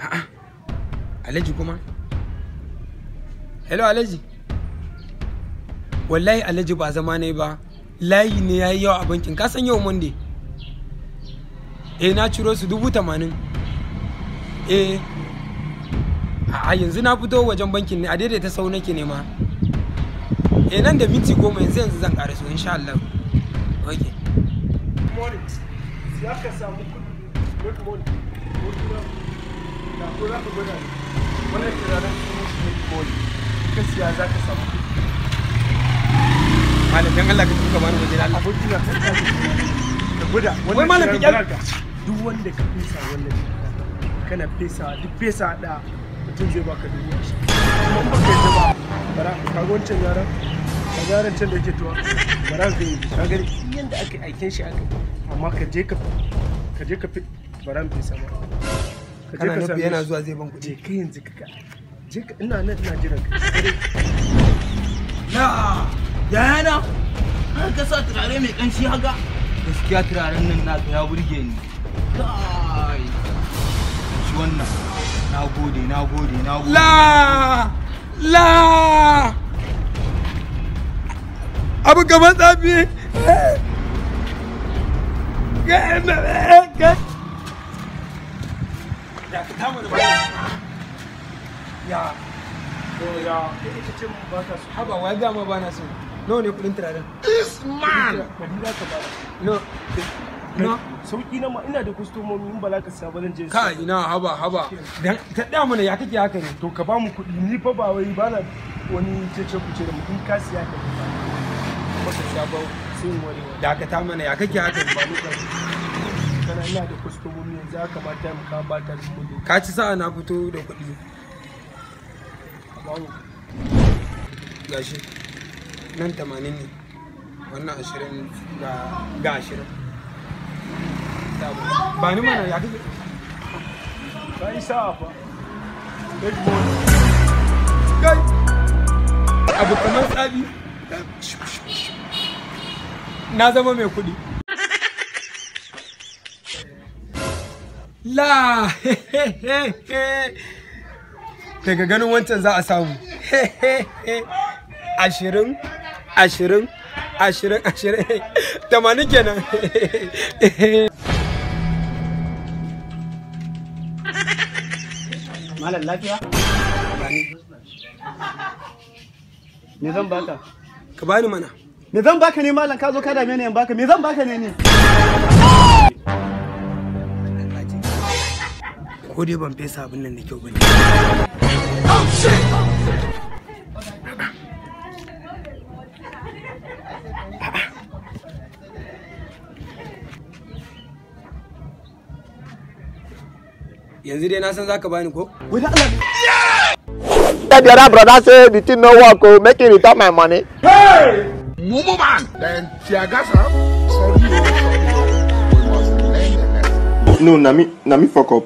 A'a. Alhaji kuma? Hello Alhaji. Wallahi Alhaji ba zama ne ba. Layi ne yayi yawa a bankin. Ka san yau Monday. Na ciro su 80,000. A yanzu na fito wajen bankin ne a daidaita sau nake nema. Nan da minti 10 yanzu zan ƙara su insha Allah. Okay. Morning. Ya ka samu good morning. Da ko za ka gwada ne. Wannan kiraran good morning. Gaskiya za ka samu. Malam dan Allah ka tuka bani wajen Allah. Abokina ka gwada. Wai malam ka kyalka. Duk wanda ka fesa wannan kana fesa duk fesa da mutum zai baka duniya shi. Kuma ba ka yi ba. Bara ka ga wancan yaran. Yaran can da yake tuwa. Bara ka yi. Ka gani yanda aka aiken shi aka. Amma ka je ka bara mu fesa ba. Kana nufi yana zuwa zai ban kuɗi. Je kai yanzu ka je ka ina nan ina jiran ka. Na yana har ka sa turare mai kanshi haka gaskiya turaren nan naka ya burge ni kai shi wannan nagode la abu gaban tsafi haba wai gama ba na so nawa ne kudin turaren this man no sauki na ma ina da kustomomi in ba za ka siya ba zan je ka ina haba dan ta da mana ya kake haka ne to ka ba mu kuɗi ni fa ba wai ba na wani cece kuce da mu in ka siya ka ba ka siya ba sai in wani da ka ta mana ya kake haka ba ni kana ina da kustomomi yanzu ya kamata mu ka ba ta mu ka ci sa'a na fito da kuɗi gashi nan 80 ne wannan 20 ga 20 ba ni mana ya kake ka yi sa'a fa good morning kai abu kamar tsabi na zama mai kuɗi la daga ganin wancan za a samu 20 80 kenan malam lafiya me zan baka ka bani mana me zan baka ne malam ka zo ka dame ni yan baka me zan baka ne ko dai ban fesa abin nan da kyau bane yanzu dai na san zaka bani ko wai da Allah The other brother say the thing no work, oh, make him return my money. Hey! Mumu man! Then Tiagasa, sorry. No, na me fuck up.